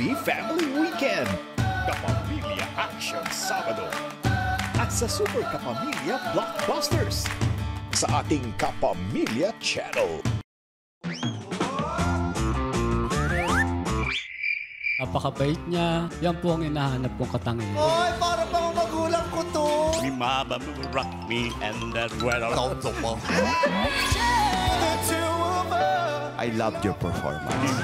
Happy Family Weekend! Kapamilya Action Sabado! At sa Super Kapamilya Blockbusters! Sa ating Kapamilya Channel! Napakabait niya. Yan po ang hinahanap kong katangian. Ay, para pang magulang ko to. Mi mama rock me and that's where I Tonto mo. I loved your performance.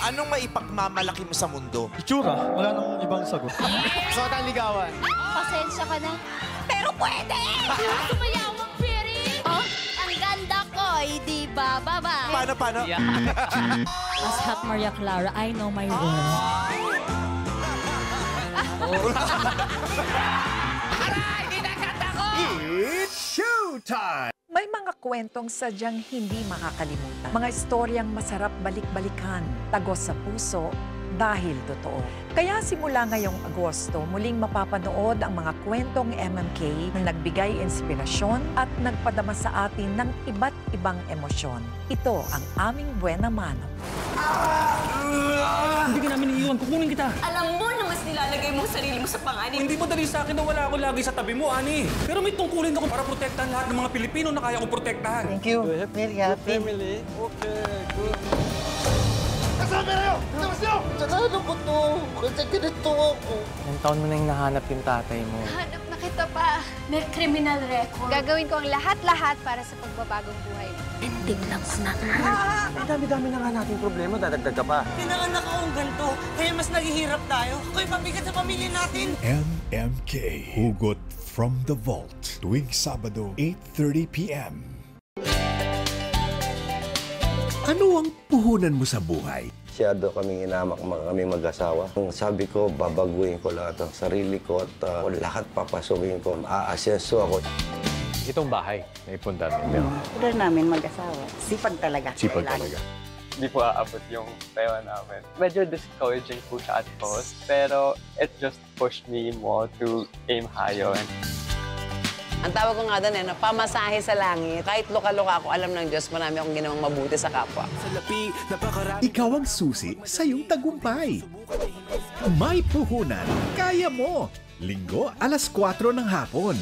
Anong maipagmamalaki mo sa mundo? Itsura, wala nang ibang sagot. Suot ang ligawan. Pasensya ka na. Pero pwede! Sumayawang piri! Oh, ang ganda ko, di ba, baba? Paano? As Hot Maria Clara, I know my worth. Aray! Dinaganda ko! It's showtime! May mga kwentong sadyang hindi makakalimutan. Mga istoryang masarap balik-balikan, tagos sa puso, dahil totoo. Kaya simula ngayong Agosto, muling mapapanood ang mga kwentong MMK na nagbigay inspirasyon at nagpadama sa atin ng iba't ibang emosyon. Ito ang aming Buena Mano. Hindi ka namin iiwan, kukunin kita. Alam mo na mas nilalagay mo sarili mo sa panganib. Hindi mo dali sa akin na wala ako lagi sa tabi mo, Ani. Pero may tungkulin ako para protektahan lahat ng mga Pilipino na kaya kong protektahan. Thank you. Very happy. Family. Okay, good. Kasama kayo! Tapos nyo! Ano ko to? Kasi ganito ako. Ilang taon mo na yung nahanap yung tatay mo. Hanap na kita pa. May criminal record. Gagawin ko ang lahat-lahat para sa pagbabagong buhay mo. Tindig lang, anak. Ang dami-dami na nga nating problema, dadagdag ka pa. Pinanganak akong ganito, kaya mas naghihirap tayo. Ako'y mabigat sa pamilya natin. MMK Hugot from the Vault. Tuwing Sabado, 8:30 p.m. Ano ang puhunan mo sa buhay? Masyado kaming inamak kami mag-asawa. Sabi ko, babaguhin ko lahat ang sarili ko at lahat papasukin ko. Aasenso ako. Itong bahay, naipundar ninyo. Order namin mag-asawa. Sipag talaga. Sipag talaga. Hindi po aabot yung pera namin. Medyo discouraging po siya at first, pero it just pushed me more to aim higher. Ang tawag ko nga doon pamasahe sa langit. Kahit loka-loka ako, alam ng Diyos, marami akong ginawang mabuti sa kapwa. Ikaw ang susi sa iyong tagumpay. May puhunan, kaya mo. Linggo, alas 4 ng hapon.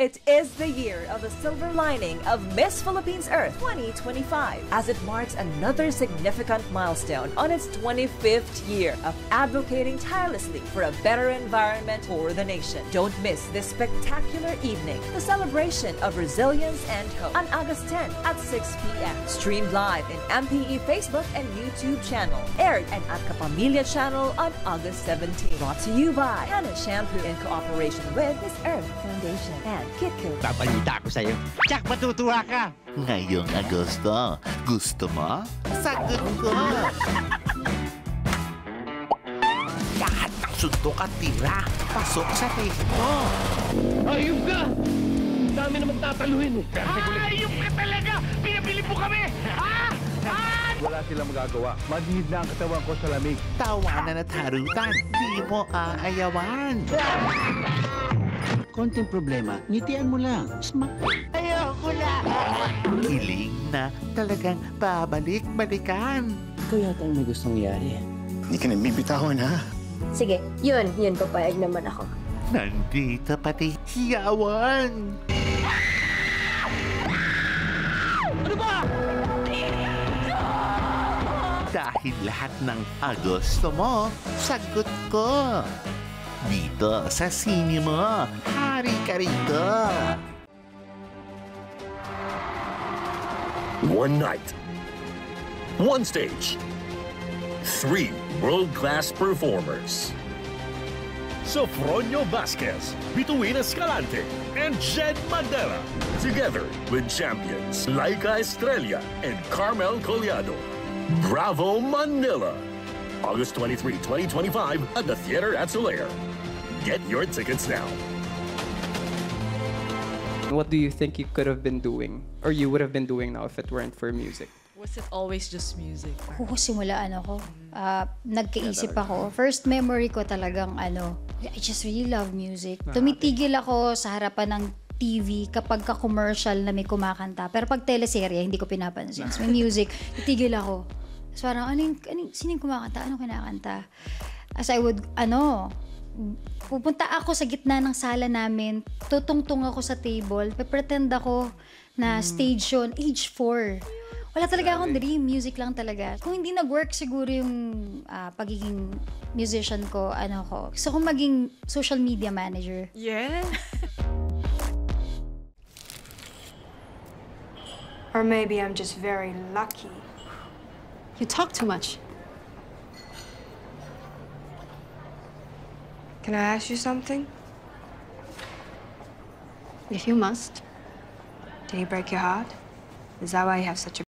It is the year of the silver lining of Miss Philippines Earth 2025 as it marks another significant milestone on its 25th year of advocating tirelessly for a better environment for the nation. Don't miss this spectacular evening, the celebration of resilience and hope on August 10 at 6 p.m. Streamed live in MPE Facebook and YouTube channel. Aired and at Kapamilya channel on August 17. Brought to you by Hannah Shampoo in cooperation with Miss Earth Foundation and KitKat. Papalita ko sa'yo. Tsak, matutuwa ka. Ngayong Agosto, gusto mo? Sagot ko. Lahat ng suntok at tira, pasok sa face mo. Ayun ka! Dami na magtataluhin. Ayun ka talaga! Pinabili po kami! Ha? Wala silang magagawa. Madhid na ang katawan ko sa lamig. Tawanan at harutan, di mo aayawan. Konting problema, ngitian mo lang. Smile. Ayoko na! Hiling na talagang babalik-balikan. Ito yata ang may gustong yari. Hindi ka na bibitawan, ha? Sige, yun papayag naman ako. Nandito pati hiyawan. Ano ba? Dahil lahat ng Agosto mo, sagot ko. Dito sa sine mo, hari ka rito. One night, one stage, 3 world-class performers. Sofronio Vasquez, Bituin Escalante, and Jed Mandela. Together with champions Laika Estrella and Carmel Collado. Bravo Manila. August 23, 2025 at the Theater at Solaire. Get your tickets now. What do you think you could have been doing, or you would have been doing now if it weren't for music? Was it always just music? Simulaan ako. Nagkaisip ako. First memory ko talagang I just really love music. Tumitigil ako sa harapan ng TV kapag ka-commercial na may kumakanta. Pero pag teleserye, hindi ko pinapansin. So, may music, titigil ako. So parang, sino yung kumakanta? Anong kinakanta? As I would, pupunta ako sa gitna ng sala namin, tutungtong ako sa table, pretend ako na stage yun, age 4. Wala talaga akong dream, music lang talaga. Kung hindi nag-work siguro yung pagiging musician ko, gusto ko maging social media manager. Yeah? Or maybe I'm just very lucky. You talk too much. Can I ask you something? If you must. Did he break your heart? Is that why you have such a